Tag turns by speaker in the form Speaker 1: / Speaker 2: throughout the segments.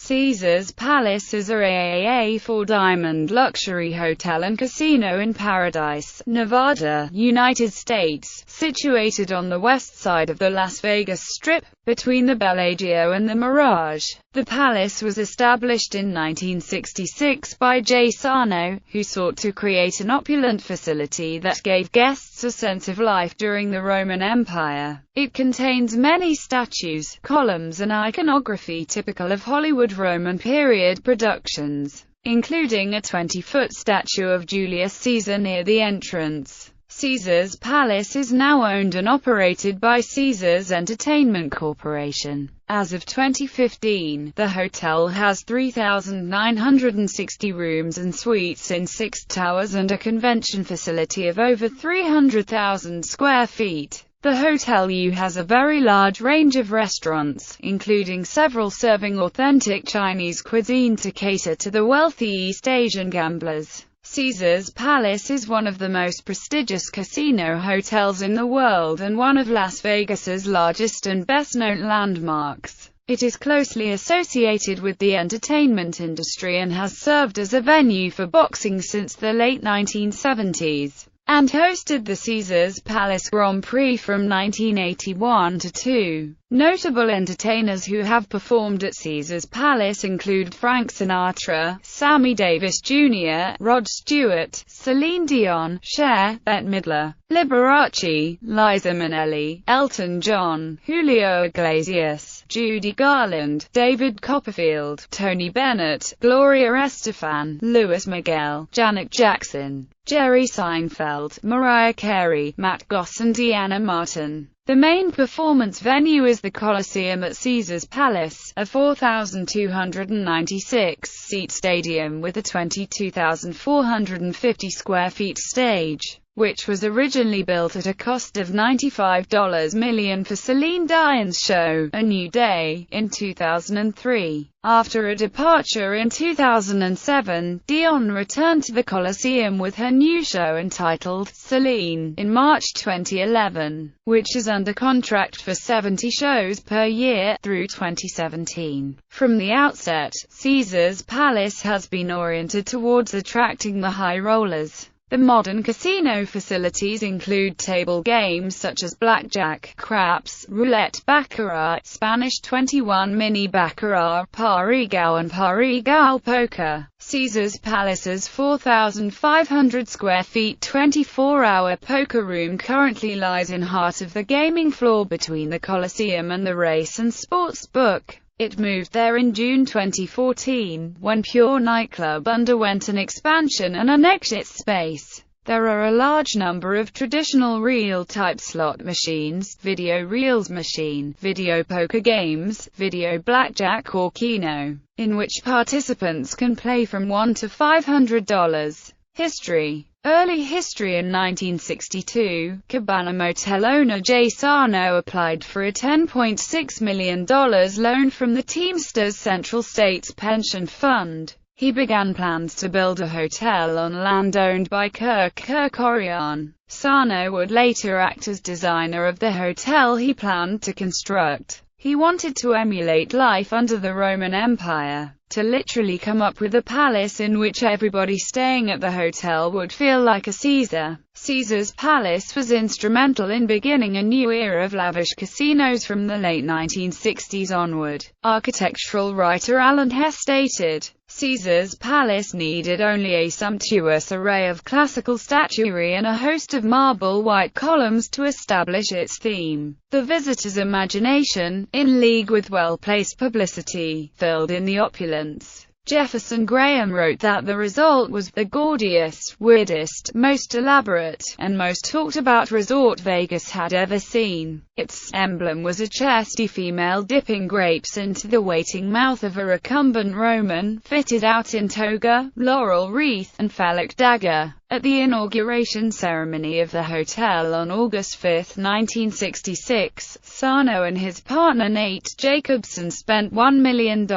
Speaker 1: Caesars Palace is a AAA four-diamond luxury hotel and casino in Paradise, Nevada, United States, situated on the west side of the Las Vegas Strip, between the Bellagio and the Mirage. The palace was established in 1966 by J. Sarno, who sought to create an opulent facility that gave guests a sense of life during the Roman Empire. It contains many statues, columns and iconography typical of Hollywood Roman period productions, including a 20-foot statue of Julius Caesar near the entrance. Caesars Palace is now owned and operated by Caesars Entertainment Corporation. As of 2015, the hotel has 3,960 rooms and suites in 6 towers and a convention facility of over 300,000 square feet. The Hotel U has a very large range of restaurants, including several serving authentic Chinese cuisine to cater to the wealthy East Asian gamblers. Caesars Palace is one of the most prestigious casino hotels in the world and one of Las Vegas's largest and best-known landmarks. It is closely associated with the entertainment industry and has served as a venue for boxing since the late 1970s. And hosted the Caesars Palace Grand Prix from 1981 to 2. Notable entertainers who have performed at Caesars Palace include Frank Sinatra, Sammy Davis Jr., Rod Stewart, Celine Dion, Cher, Bette Midler, Liberace, Liza Minnelli, Elton John, Julio Iglesias, Judy Garland, David Copperfield, Tony Bennett, Gloria Estefan, Luis Miguel, Janet Jackson, Jerry Seinfeld, Mariah Carey, Matt Goss and Deanna Martin. The main performance venue is the Coliseum at Caesars Palace, a 4,296-seat stadium with a 22,450 square feet stage, which was originally built at a cost of $95 million for Celine Dion's show, A New Day, in 2003. After a departure in 2007, Dion returned to the Coliseum with her new show entitled Celine in March 2011, which is under contract for 70 shows per year through 2017. From the outset, Caesars Palace has been oriented towards attracting the high rollers. The modern casino facilities include table games such as blackjack, craps, roulette, baccarat, Spanish 21 mini baccarat, Parigao and Parigao poker. Caesars Palace's 4,500 square feet 24-hour poker room currently lies in heart of the gaming floor between the Coliseum and the Race and Sports Book. It moved there in June 2014, when Pure Nightclub underwent an expansion and annexed its space. There are a large number of traditional reel-type slot machines, video reels machine, video poker games, video blackjack or keno, in which participants can play from $1 to $500. History. Early history. In 1962, Cabana Motel owner Jay Sarno applied for a $10.6 million loan from the Teamsters Central States Pension Fund. He began plans to build a hotel on land owned by Kirk Kerkorian. Sarno would later act as designer of the hotel he planned to construct. He wanted to emulate life under the Roman Empire, to literally come up with a palace in which everybody staying at the hotel would feel like a Caesar. Caesars Palace was instrumental in beginning a new era of lavish casinos from the late 1960s onward. Architectural writer Alan Hess stated, Caesars Palace needed only a sumptuous array of classical statuary and a host of marble white columns to establish its theme. The visitor's imagination, in league with well-placed publicity, filled in the opulence. Jefferson Graham wrote that the result was the gaudiest, weirdest, most elaborate, and most talked about resort Vegas had ever seen. Its emblem was a chesty female dipping grapes into the waiting mouth of a recumbent Roman, fitted out in toga, laurel wreath, and phallic dagger. At the inauguration ceremony of the hotel on August 5, 1966, Sarno and his partner Nate Jacobson spent $1 million.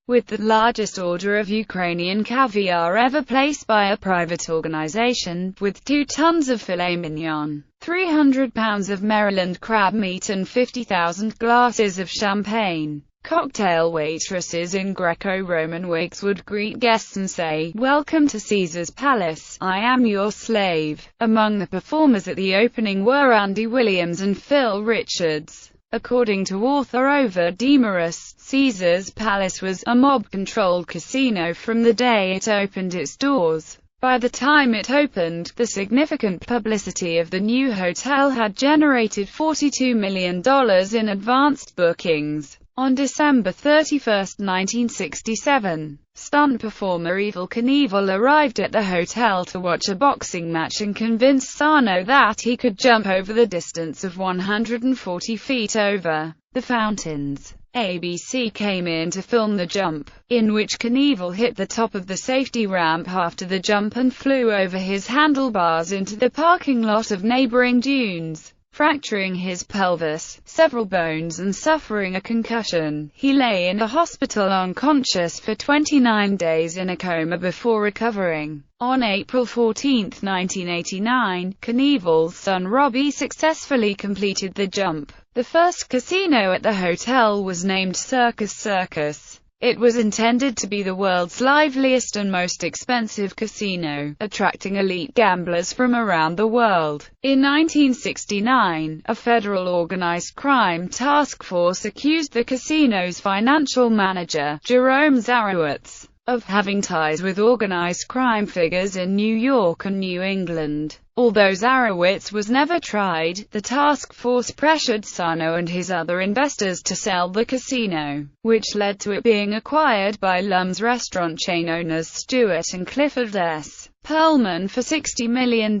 Speaker 1: With the largest order of Ukrainian caviar ever placed by a private organization, with 2 tons of filet mignon, 300 pounds of Maryland crab meat and 50,000 glasses of champagne. Cocktail waitresses in Greco-Roman wigs would greet guests and say, "Welcome to Caesar's Palace, I am your slave." Among the performers at the opening were Andy Williams and Phil Richards. According to author Ovid Demarest, Caesar's Palace was a mob-controlled casino from the day it opened its doors. By the time it opened, the significant publicity of the new hotel had generated $42 million in advanced bookings. On December 31, 1967, stunt performer Evel Knievel arrived at the hotel to watch a boxing match and convinced Sarno that he could jump over the distance of 140 feet over the fountains. ABC came in to film the jump, in which Knievel hit the top of the safety ramp after the jump and flew over his handlebars into the parking lot of neighboring dunes, fracturing his pelvis, several bones and suffering a concussion. He lay in a hospital unconscious for 29 days in a coma before recovering. On April 14, 1989, Knievel's son Robbie successfully completed the jump. The first casino at the hotel was named Circus Circus. It was intended to be the world's liveliest and most expensive casino, attracting elite gamblers from around the world. In 1969, a federal organized crime task force accused the casino's financial manager, Jerome Zarowitz, of having ties with organized crime figures in New York and New England. Although Zarowitz was never tried, the task force pressured Sarno and his other investors to sell the casino, which led to it being acquired by Lum's restaurant chain owners Stuart and Clifford S. Pearlman for $60 million.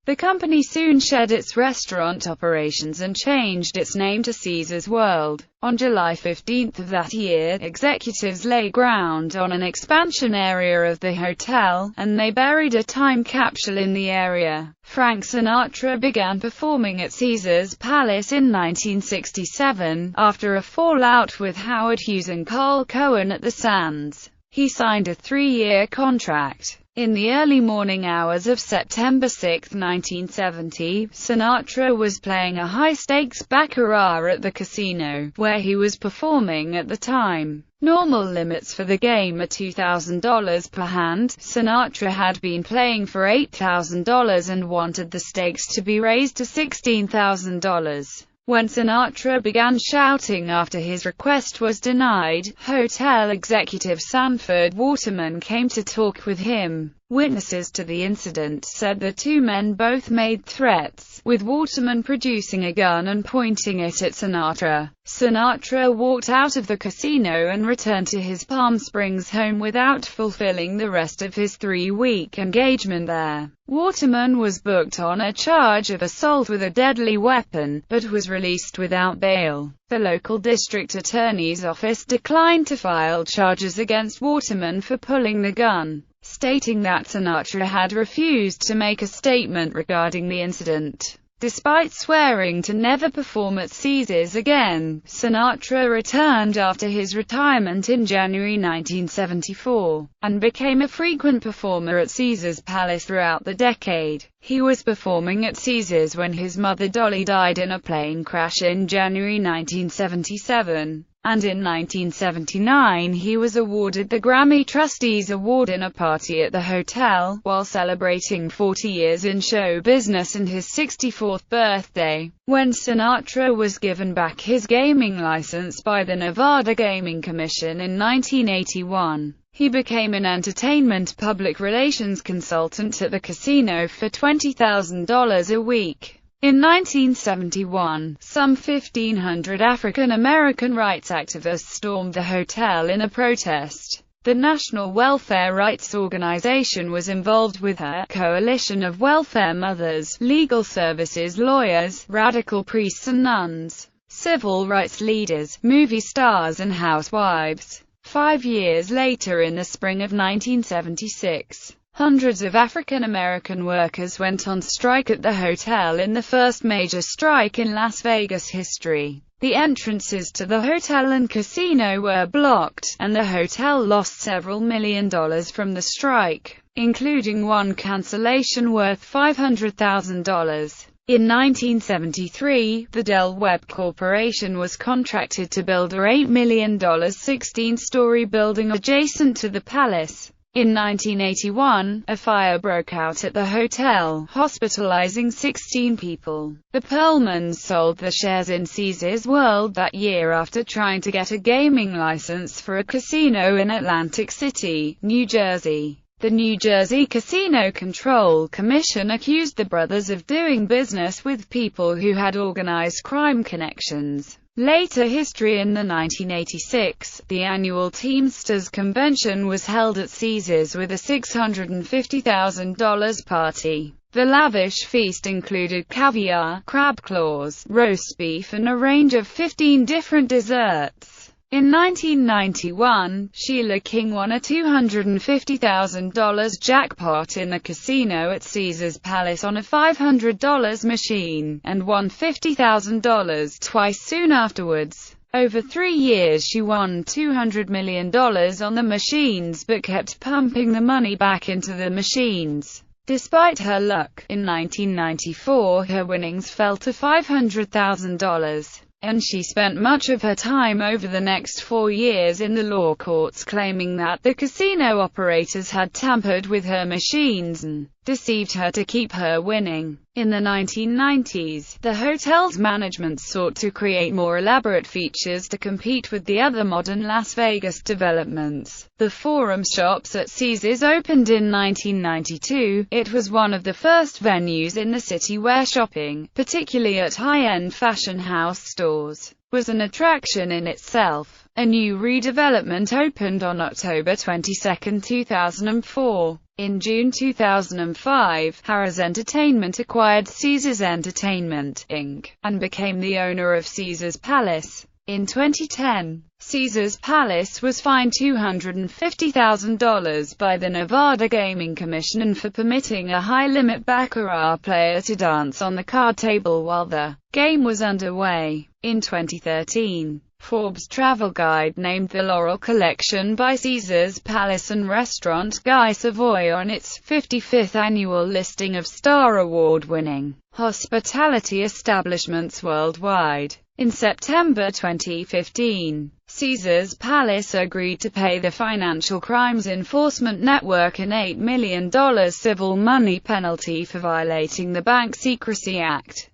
Speaker 1: The company soon shed its restaurant operations and changed its name to Caesars World. On July 15 of that year, executives lay ground on an expansion area of the hotel, and they buried a time capsule in the area. Frank Sinatra began performing at Caesars Palace in 1967, after a fallout with Howard Hughes and Carl Cohen at the Sands. He signed a 3-year contract. In the early morning hours of September 6, 1970, Sinatra was playing a high-stakes baccarat at the casino, where he was performing at the time. Normal limits for the game are $2,000 per hand. Sinatra had been playing for $8,000 and wanted the stakes to be raised to $16,000. When Sinatra began shouting after his request was denied, hotel executive Sanford Waterman came to talk with him. Witnesses to the incident said the two men both made threats, with Waterman producing a gun and pointing it at Sinatra. Sinatra walked out of the casino and returned to his Palm Springs home without fulfilling the rest of his 3-week engagement there. Waterman was booked on a charge of assault with a deadly weapon, but was released without bail. The local district attorney's office declined to file charges against Waterman for pulling the gun, stating that Sinatra had refused to make a statement regarding the incident. Despite swearing to never perform at Caesars again, Sinatra returned after his retirement in January 1974, and became a frequent performer at Caesars Palace throughout the decade. He was performing at Caesars when his mother Dolly died in a plane crash in January 1977. And in 1979 he was awarded the Grammy Trustees Award in a party at the hotel, while celebrating 40 years in show business and his 64th birthday. When Sinatra was given back his gaming license by the Nevada Gaming Commission in 1981, he became an entertainment public relations consultant at the casino for $20,000 a week. In 1971, some 1,500 African American rights activists stormed the hotel in a protest. The National Welfare Rights Organization was involved with a coalition of welfare mothers, legal services lawyers, radical priests and nuns, civil rights leaders, movie stars and housewives. 5 years later, in the spring of 1976, hundreds of African American workers went on strike at the hotel in the first major strike in Las Vegas history. The entrances to the hotel and casino were blocked, and the hotel lost several $1 million from the strike, including one cancellation worth $500,000. In 1973, the Del Webb Corporation was contracted to build a $8 million 16-story building adjacent to the palace. In 1981, a fire broke out at the hotel, hospitalizing 16 people. The Perlmans sold their shares in Caesars World that year after trying to get a gaming license for a casino in Atlantic City, New Jersey. The New Jersey Casino Control Commission accused the brothers of doing business with people who had organized crime connections. Later history. In the 1986, the annual Teamsters Convention was held at Caesars with a $650,000 party. The lavish feast included caviar, crab claws, roast beef and a range of 15 different desserts. In 1991, Sheila King won a $250,000 jackpot in the casino at Caesars Palace on a $500 machine, and won $50,000 twice soon afterwards. Over 3 years she won $200 million on the machines but kept pumping the money back into the machines. Despite her luck, in 1994 her winnings fell to $500,000. And she spent much of her time over the next 4 years in the law courts claiming that the casino operators had tampered with her machines and deceived her to keep her winning. In the 1990s, the hotel's management sought to create more elaborate features to compete with the other modern Las Vegas developments. The Forum Shops at Caesars opened in 1992. It was one of the first venues in the city where shopping, particularly at high-end fashion house stores, was an attraction in itself. A new redevelopment opened on October 22, 2004. In June 2005, Harrah's Entertainment acquired Caesars Entertainment, Inc., and became the owner of Caesars Palace. In 2010, Caesars Palace was fined $250,000 by the Nevada Gaming Commission for permitting a high-limit baccarat player to dance on the card table while the game was underway. In 2013, Forbes Travel Guide named the Laurel Collection by Caesars Palace and Restaurant Guy Savoy on its 55th annual listing of Star Award-winning hospitality establishments worldwide. In September 2015, Caesars Palace agreed to pay the Financial Crimes Enforcement Network an $8 million civil money penalty for violating the Bank Secrecy Act.